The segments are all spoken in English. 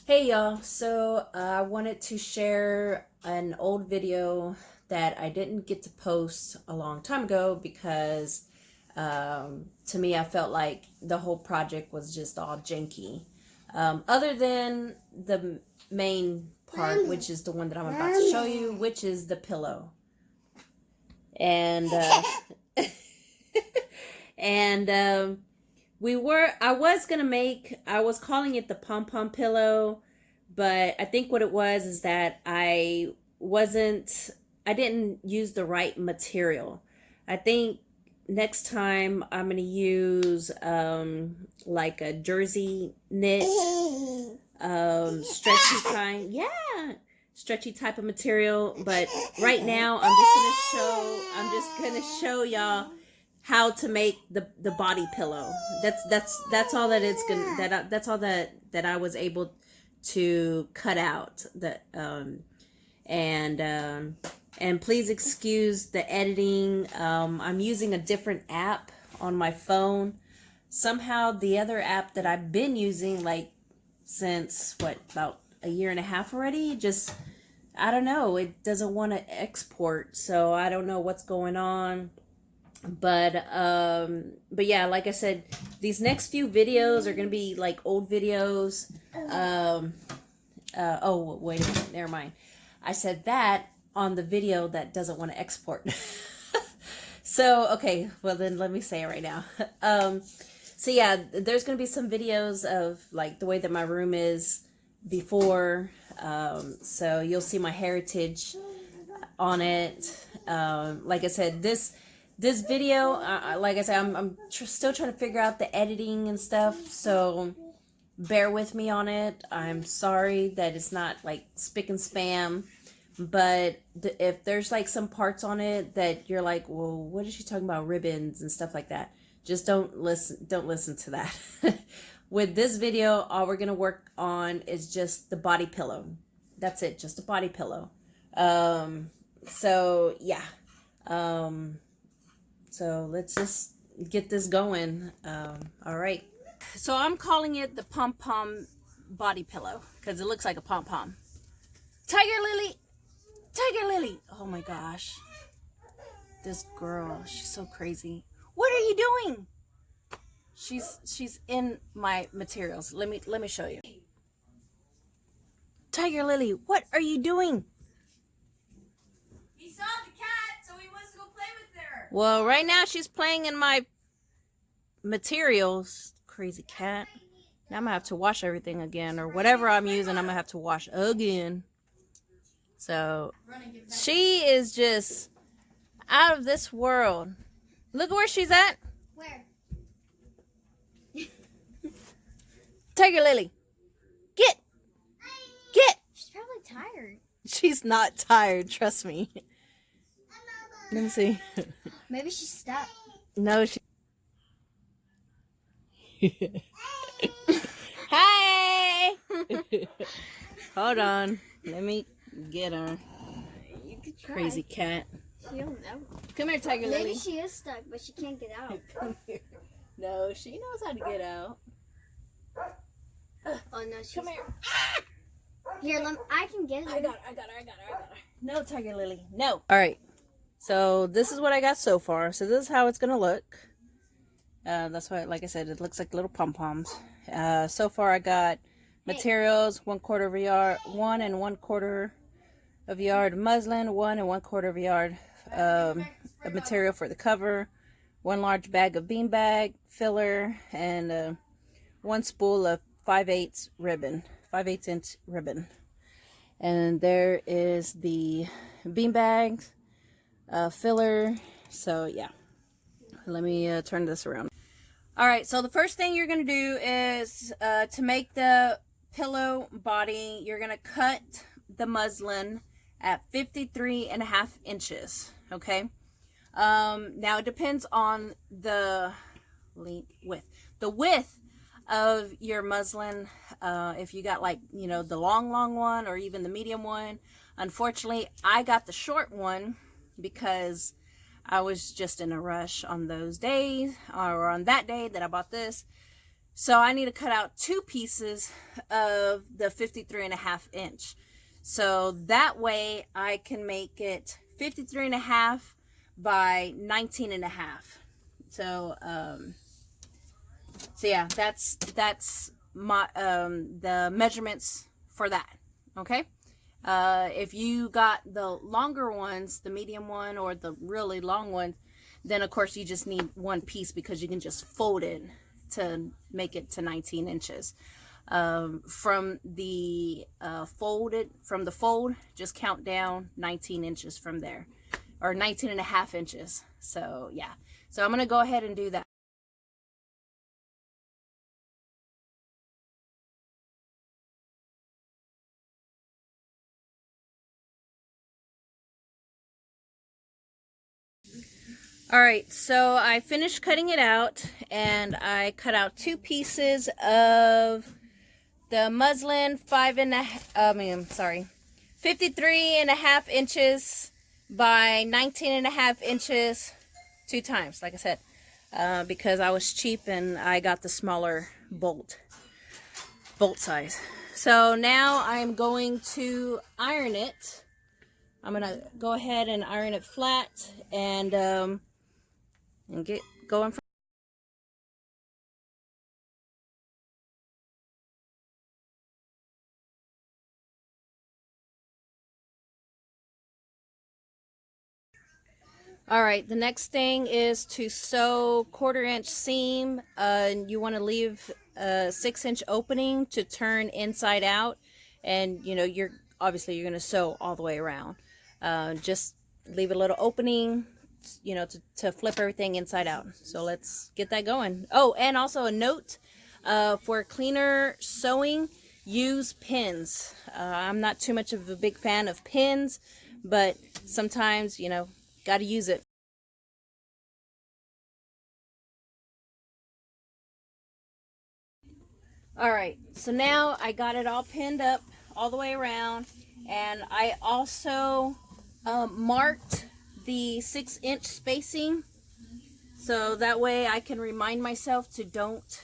Hey y'all, so I wanted to share an old video that I didn't get to post a long time ago because to me I felt like the whole project was just all janky. Other than the main part, which is the one that I'm about to show you, which is the pillow. And and I was calling it the pom pom pillow, but I think what it was is that I didn't use the right material. I think next time I'm gonna use like a jersey knit, stretchy kind, yeah, stretchy type of material. But right now I'm just gonna show y'all how to make the body pillow. That's all that it's gonna that's all that I was able to cut out. And please excuse the editing. I'm using a different app on my phone. Somehow the other app that I've been using like since about a year and a half already, just I don't know, it doesn't want to export, so I don't know what's going on. But yeah, like I said, these next few videos are gonna be like old videos. Oh wait a minute, never mind. I said that on the video that doesn't want to export. So okay, well then let me say it right now. So yeah, there's gonna be some videos of like the way that my room is before. So you'll see my heritage on it. Like I said, this video, like I said, I'm still trying to figure out the editing and stuff, so bear with me on it. I'm sorry that it's not like spick and spam, but if there's like some parts on it that you're like, well, what is she talking about, ribbons and stuff like that, just don't listen to that. With this video, all we're gonna work on is just the body pillow. That's it, just a body pillow. So yeah. So let's just get this going. All right. So I'm calling it the pom pom body pillow because it looks like a pom pom. Tiger Lily, Tiger Lily. Oh my gosh, this girl, she's so crazy. What are you doing? She's in my materials. Let me show you. Tiger Lily, what are you doing? He saw the cat, so he wants to go play with her. Well, right now she's playing in my materials. Crazy cat. Now I'm gonna have to wash everything again, or whatever I'm using, I'm gonna have to wash again. So she is just out of this world. Look at where she's at. Where? Tiger Lily, get. She's probably tired. She's not tired, trust me. Let me see. Maybe she's stuck. No, she. Hi. Hold on. Let me get her. You could try. Crazy cat. She don't know. Come here, Tiger Lily. Maybe she is stuck, but she can't get out. Come here. No, she knows how to get out. Oh no, she's... Come here. Here, I can get her. I got her. No, Tiger Lily. No. All right. So this is what I got so far. So this is how it's gonna look. That's why, like I said, it looks like little pom poms. So far I got materials: 1/4 of a yard, 1 1/4 of a yard muslin, 1 1/4 of a yard of material for the cover, 1 large bag of beanbag filler, and 1 spool of 5/8 ribbon, 5/8 inch ribbon. And there is the beanbag filler. So yeah, let me turn this around. All right, so the first thing you're going to do is to make the pillow body, you're going to cut the muslin at 53.5 inches. Okay. Now it depends on the width of your muslin. If you got, like, you know, the long one or even the medium one. Unfortunately, I got the short one because I was just in a rush on those days, or on that day that I bought this. So I need to cut out 2 pieces of the 53.5 inch. So that way I can make it 53.5 by 19.5. So, so yeah, that's my, the measurements for that. Okay. If you got the longer ones, the medium one or the really long one, then of course you just need 1 piece because you can just fold it to make it to 19 inches. From the fold, just count down 19 inches from there, or 19.5 inches. So yeah, so I'm gonna go ahead and do that. All right, so I finished cutting it out, and I cut out 2 pieces of the muslin, 53.5 inches by 19.5 inches, 2 times, like I said, because I was cheap and I got the smaller bolt size. So now I'm going to iron it. I'm gonna go ahead and iron it flat and get going. All right, the next thing is to sew 1/4 inch seam. You want to leave a 6-inch opening to turn inside out, and you know you're going to sew all the way around. Just leave a little opening, you know, to flip everything inside out. So let's get that going. Oh, and also a note, for cleaner sewing, use pins. I'm not too much of a big fan of pins, but sometimes, you know, got to use it. All right, so now I got it all pinned up all the way around, and I also marked the 6-inch spacing, so that way I can remind myself to don't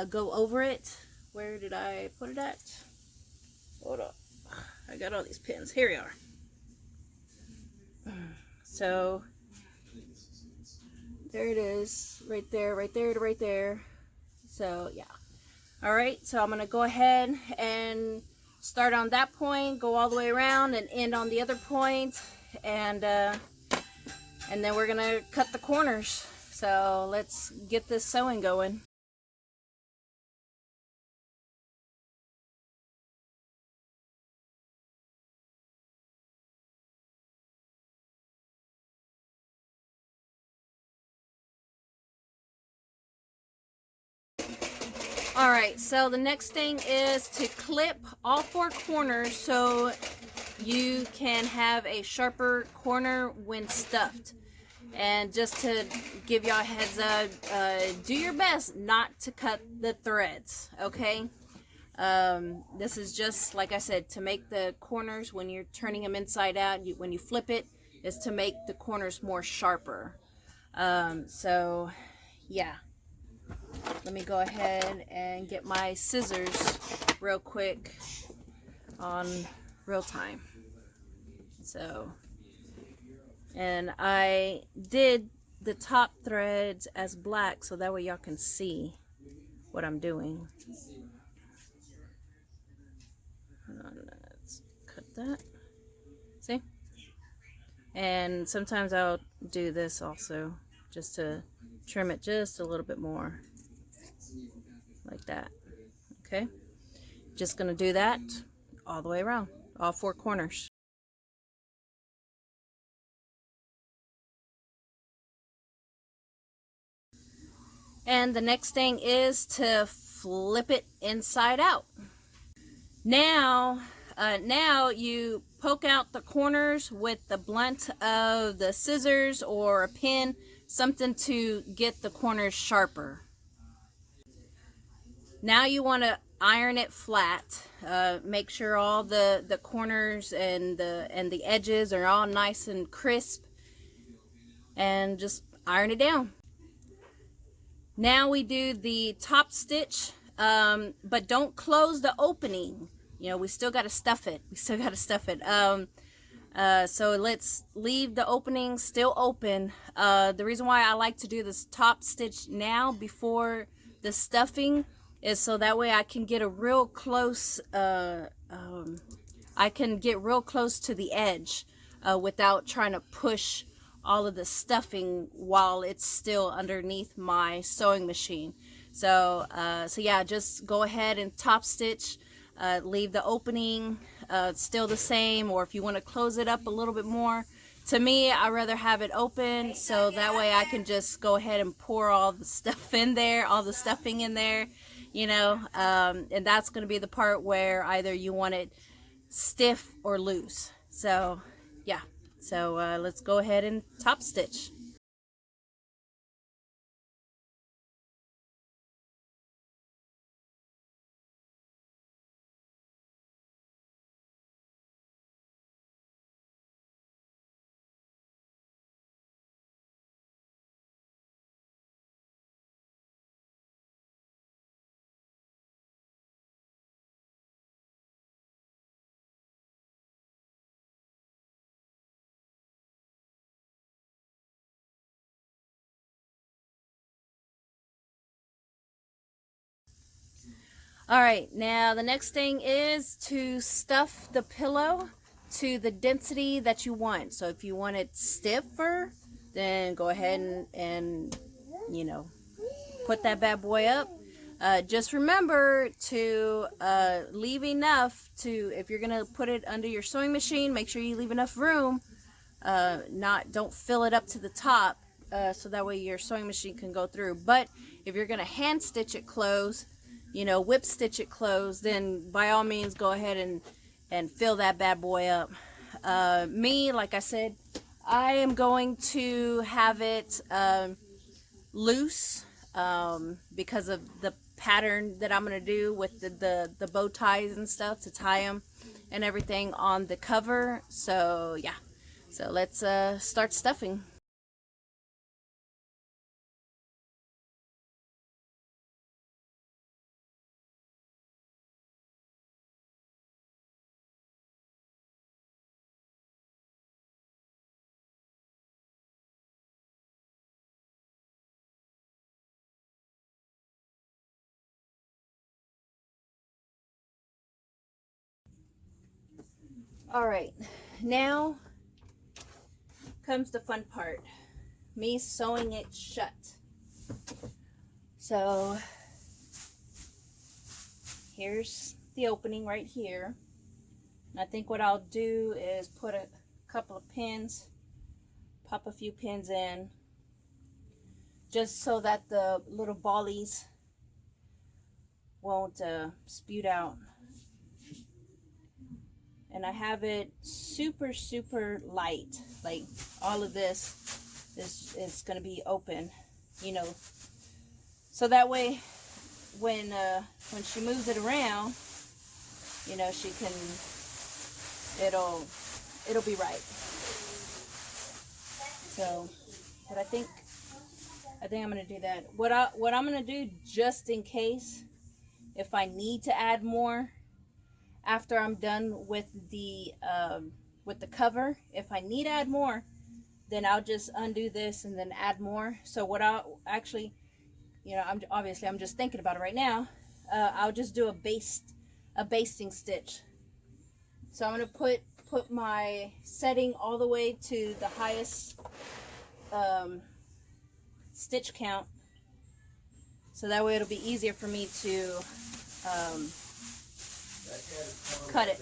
go over it. Where did I put it at? Hold up, I got all these pins. Here we are. So there it is, right there, right there to right there. So yeah. All right, so I'm gonna go ahead and start on that point, go all the way around and end on the other point, and then we're gonna cut the corners. So let's get this sewing going. All right, so the next thing is to clip all 4 corners so you can have a sharper corner when stuffed. And just to give y'all a heads up, do your best not to cut the threads, okay? This is just, like I said, to make the corners, when you're turning them inside out, when you flip it, is to make the corners more sharper. So, yeah. Let me go ahead and get my scissors real quick on real time. So, and I did the top threads as black so that way y'all can see what I'm doing. Let's cut that. See? And sometimes I'll do this also just to trim it just a little bit more, like that. Okay, just gonna do that all the way around, all 4 corners. And the next thing is to flip it inside out. Now you poke out the corners with the blunt of the scissors or a pin, something to get the corners sharper. Now you want to iron it flat. Make sure all the corners and the edges are all nice and crisp, and just iron it down. Now we do the top stitch, but don't close the opening. You know, we still got to stuff it. So let's leave the opening still open. The reason why I like to do this top stitch now before the stuffing is so that way I can get a real close, I can get real close to the edge without trying to push all of the stuffing while it's still underneath my sewing machine. So yeah, just go ahead and top stitch, leave the opening still the same, or if you want to close it up a little bit more. To me, I rather have it open so that way I can just go ahead and pour all the stuff in there, all the stuffing in there, you know, and that's going to be the part where either you want it stiff or loose. So yeah, so let's go ahead and top stitch. All right, now the next thing is to stuff the pillow to the density that you want. So if you want it stiffer, then go ahead and you know, put that bad boy up. Just remember to leave enough to, if you're gonna put it under your sewing machine, make sure you leave enough room. Don't fill it up to the top, so that way your sewing machine can go through. But if you're gonna hand stitch it closed, you know, whip stitch it closed, then by all means go ahead and fill that bad boy up. Me, like I said, I am going to have it loose because of the pattern that I'm gonna do with the bow ties and stuff to tie them and everything on the cover. So yeah, so let's start stuffing. All right, now comes the fun part, me sewing it shut. So here's the opening right here. And I think what I'll do is put a couple of pins, pop a few pins in, just so that the little ballies won't spewed out. And I have it super light, like all of this is going to be open, you know, so that way when she moves it around, you know, she can, it'll be right. So, but I think I'm going to do that. What I'm going to do, just in case, if I need to add more after I'm done with the cover, if I need to add more, then I'll just undo this and then add more. So what I'll actually, you know, I'm just thinking about it right now. I'll just do a basting stitch. So I'm gonna put my setting all the way to the highest stitch count, so that way it'll be easier for me to cut it.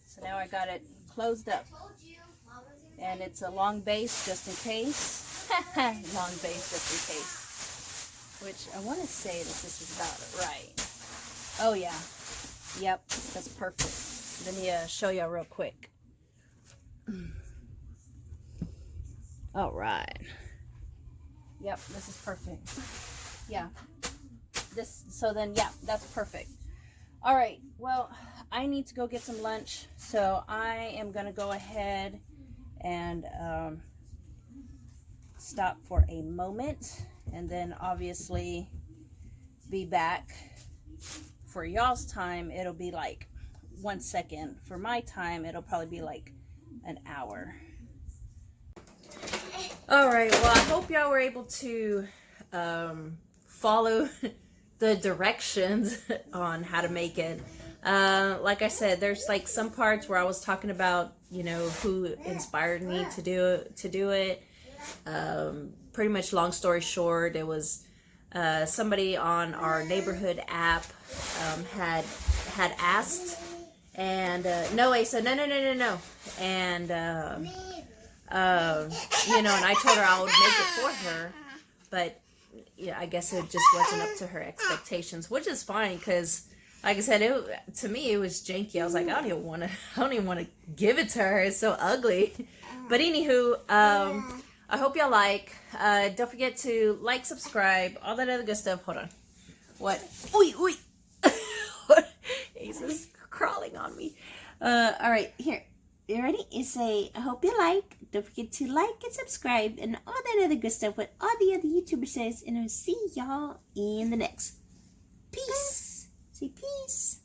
So now I got it closed up, and it's a long base just in case. Long base just in case, which I want to say that this is about right. Oh yeah, yep, that's perfect. Let me show you real quick. All right. Yep, this is perfect. Yeah, this, so then, yeah, that's perfect. All right, well, I need to go get some lunch, so I am going to go ahead and stop for a moment, and then obviously be back. For y'all's time, it'll be like 1 second. For my time, it'll probably be like an hour. All right, well, I hope y'all were able to follow the directions on how to make it. Like I said, there's like some parts where I was talking about, you know, who inspired me to do it. Pretty much, long story short, it was somebody on our neighborhood app had asked, and no, Asa, no, and you know, and I told her I would make it for her, but yeah, I guess it just wasn't up to her expectations, which is fine, because like I said, to me it was janky. I was like, I don't even want to give it to her. It's so ugly. But anywho, I hope y'all like. Don't forget to like, subscribe, all that other good stuff. Hold on. What? Oi. Asa's crawling on me. All right, here. You ready? It's I hope you like. Don't forget to like and subscribe and all that other good stuff what all the other YouTubers says. And I'll see y'all in the next. Peace. Say peace.